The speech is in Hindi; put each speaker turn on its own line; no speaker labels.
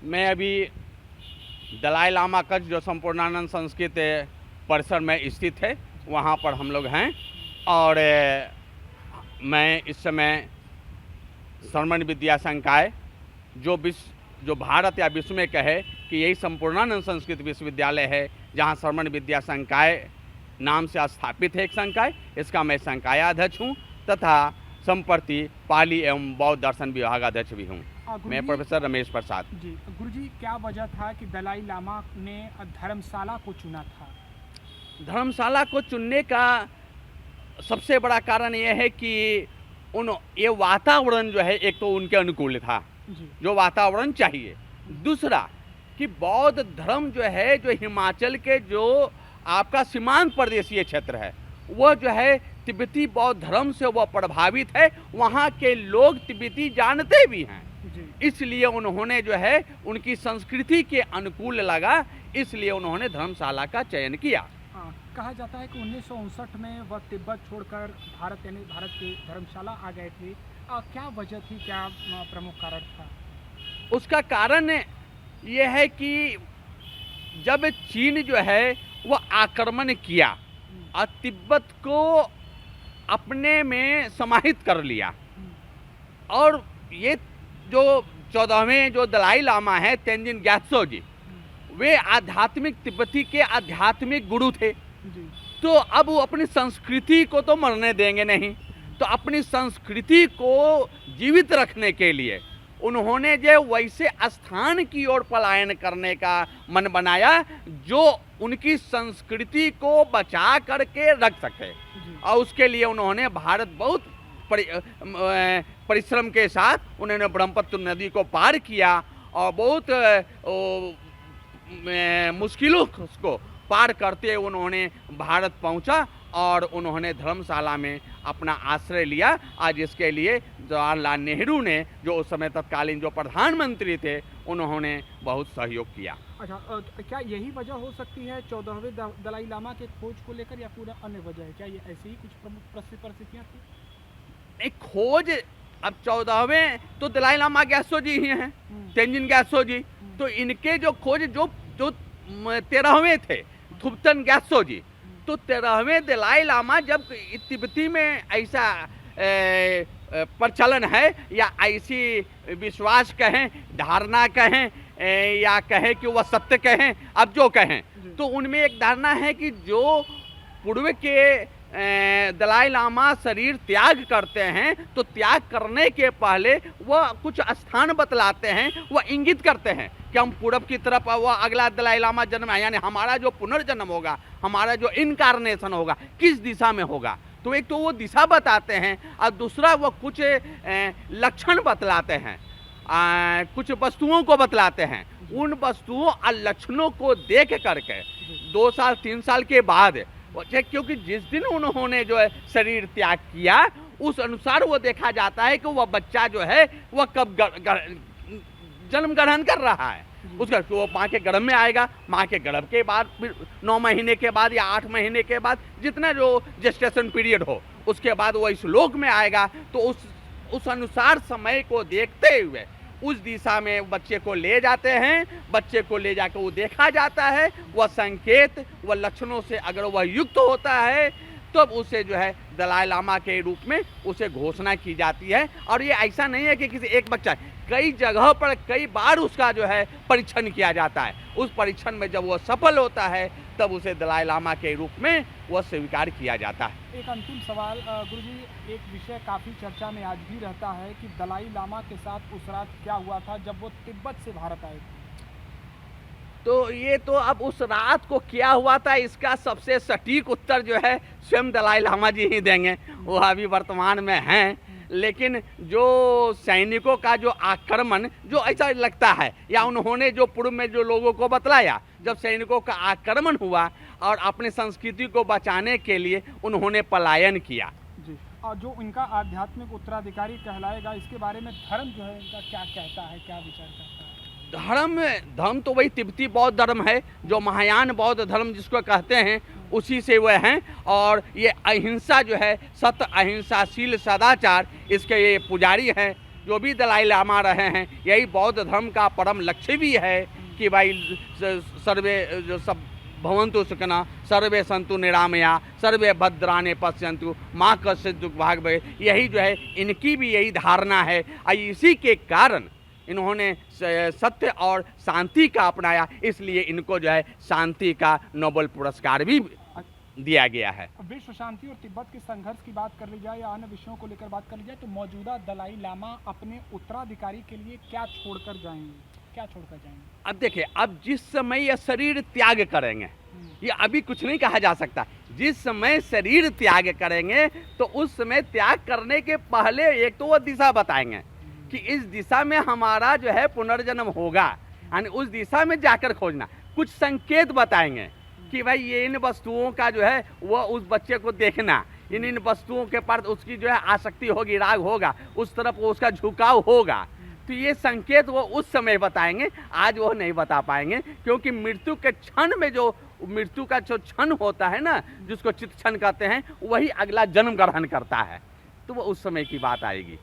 मैं अभी दलाई लामा का जो संपूर्णानंद संस्कृत परिसर में स्थित है वहाँ पर हम लोग हैं और मैं इस समय श्रमण विद्या संकाय जो भारत या विश्व में कहे कि यही संपूर्णानंद संस्कृत विश्वविद्यालय है जहाँ श्रमण विद्या संकाय नाम से स्थापित है एक संकाय, इसका मैं संकायाध्यक्ष हूँ तथा संप्रति पाली एवं बौद्ध दर्शन विभाग अध्यक्ष भी हूँ। मैं प्रोफेसर रमेश प्रसाद
जी। गुरुजी, क्या वजह था कि दलाई लामा ने धर्मशाला को चुना था?
धर्मशाला को चुनने का सबसे बड़ा कारण यह है कि ये वातावरण जो है एक तो उनके अनुकूल था जो वातावरण चाहिए, दूसरा कि बौद्ध धर्म जो है जो हिमाचल के जो आपका सीमांत प्रदेशीय क्षेत्र है वह जो है तिब्बती बौद्ध धर्म से वह प्रभावित है, वहाँ के लोग तिब्बती जानते भी हैं, इसलिए उन्होंने जो है उनकी संस्कृति के अनुकूल लगा, इसलिए उन्होंने धर्मशाला का चयन किया।
कहा जाता है कि 1959 में वह तिब्बत छोड़कर भारत यानी भारत के धर्मशाला आ गए थे। क्या वजह थी, क्या प्रमुख कारण था?
उसका कारण यह है कि जब चीन जो है वह आक्रमण किया और तिब्बत को अपने में समाहित कर लिया और ये जो 14वें जो दलाई लामा है तेंजिन ग्यात्सो जी, वे आध्यात्मिक तिब्बती के आध्यात्मिक गुरु थे, तो अब वो अपनी संस्कृति को तो मरने देंगे नहीं, तो अपनी संस्कृति को जीवित रखने के लिए उन्होंने जो वैसे स्थान की ओर पलायन करने का मन बनाया जो उनकी संस्कृति को बचा करके रख सके और उसके लिए उन्होंने भारत बहुत परिश्रम के साथ उन्होंने ब्रह्मपुत्र नदी को पार किया और बहुत मुश्किलों को पार करते उन्होंने भारत पहुंचा और उन्होंने धर्मशाला में अपना आश्रय लिया। आज इसके लिए जवाहरलाल नेहरू ने जो उस समय तत्कालीन जो प्रधानमंत्री थे उन्होंने बहुत सहयोग किया।
अच्छा, क्या यही वजह हो सकती है 14वें दलाई लामा के खोज को लेकर या पूरा अन्य वजह है? क्या ये ऐसी ही कुछ प्रमुख परिस्थितियाँ थी?
एक खोज अब 14वें तो दलाई लामा ग्यात्सो जी ही हैं, तेंजिन ग्यात्सो जी, तो इनके जो खोज जो 13वें थे थुप्तन ग्यात्सो जी, तो 13वें दलाई लामा जब तिब्बती में ऐसा प्रचलन है या ऐसी विश्वास कहें, धारणा कहें या कहें कि वह सत्य कहें, अब जो कहें, तो उनमें एक धारणा है कि जो पूर्व के दलाई लामा शरीर त्याग करते हैं तो त्याग करने के पहले वह कुछ स्थान बतलाते हैं, वह इंगित करते हैं कि हम पूरब की तरफ वह अगला दलाई लामा जन्म है, यानी हमारा जो पुनर्जन्म होगा, हमारा जो इनकारनेशन होगा किस दिशा में होगा, तो एक तो वो दिशा बताते हैं और दूसरा वो कुछ लक्षण बतलाते हैं, कुछ वस्तुओं को बतलाते हैं। उन वस्तुओं और लक्षणों को देख करके 2 साल 3 साल के बाद, क्योंकि जिस दिन उन्होंने जो है शरीर त्याग किया उस अनुसार वो देखा जाता है कि वह बच्चा जो है वह कब जन्म ग्रहण कर रहा है, उसका तो वो माँ के गर्भ में आएगा, माँ के गर्भ के बाद फिर 9 महीने के बाद या 8 महीने के बाद जितना जो जेस्टेशन पीरियड हो उसके बाद वो इस लोक में आएगा, तो उस अनुसार समय को देखते हुए उस दिशा में बच्चे को ले जाते हैं, बच्चे को ले जाकर वो देखा जाता है, वह संकेत वह लक्षणों से अगर वह युक्त होता है तब तो उसे जो है दलाई लामा के रूप में उसे घोषणा की जाती है। और ये ऐसा नहीं है कि किसी एक बच्चा, कई जगह पर कई बार उसका जो है परीक्षण किया जाता है, उस परीक्षण में जब वह सफल होता है तब उसे दलाई लामा के रूप में वह स्वीकार किया जाता है।
एक अंतिम सवाल गुरुजी, एक विषय काफ़ी चर्चा में आज भी रहता है कि दलाई लामा के साथ उस रात क्या हुआ था जब वो तिब्बत से भारत आए थे?
तो ये तो अब उस रात को क्या हुआ था इसका सबसे सटीक उत्तर जो है स्वयं दलाई लामा जी ही देंगे, वो अभी वर्तमान में हैं, लेकिन जो सैनिकों का जो आक्रमण जो ऐसा लगता है या उन्होंने जो पूर्व में जो लोगों को बतलाया, जब सैनिकों का आक्रमण हुआ और अपनी संस्कृति को बचाने के लिए उन्होंने पलायन किया।
जी, और जो इनका आध्यात्मिक उत्तराधिकारी कहलाएगा, इसके बारे में धर्म जो है इनका क्या कहता है, क्या विचार करता है?
धर्म तो वही तिब्बती बौद्ध धर्म है, जो महायान बौद्ध धर्म जिसको कहते हैं उसी से वह हैं, और ये अहिंसा जो है, सत्य अहिंसा शील सदाचार, इसके ये पुजारी हैं। जो भी दलाई लामा रहे हैं, यही बौद्ध धर्म का परम लक्ष्य भी है कि भाई सर्वे जो सब भवन्तु सुखिनः सर्वे सन्तु निरामया सर्वे भद्राणि पश्यन्तु माँ कश्चित् दुःख भाग् भवेत्। यही जो है इनकी भी यही धारणा है और इसी के कारण इन्होंने सत्य और शांति का अपनाया, इसलिए इनको जो है शांति का नोबेल पुरस्कार भी दिया गया है।
विश्व शांति और तिब्बत के संघर्ष की बात कर ली जाए या अन्य विषयों को लेकर बात कर ली जाए तो मौजूदा दलाई लामा अपने उत्तराधिकारी के लिए क्या छोड़कर जाएंगे?
अब देखिए, अब जिस समय यह शरीर त्याग करेंगे, ये अभी कुछ नहीं कहा जा सकता। जिस समय शरीर त्याग करेंगे तो उस समय त्याग करने के पहले एक तो वो दिशा बताएंगे कि इस दिशा में हमारा जो है पुनर्जन्म होगा, यानी उस दिशा में जाकर खोजना। कुछ संकेत बताएंगे कि भाई ये इन वस्तुओं का जो है वह उस बच्चे को देखना, इन वस्तुओं के प्रति उसकी जो है आसक्ति होगी, राग होगा, उस तरफ वो उसका झुकाव होगा। तो ये संकेत वो उस समय बताएंगे, आज वो नहीं बता पाएंगे, क्योंकि मृत्यु के क्षण में जो मृत्यु का जो क्षण होता है ना, जिसको चित्त क्षण कहते हैं, वही अगला जन्म ग्रहण करता है। तो वो उस समय की बात आएगी।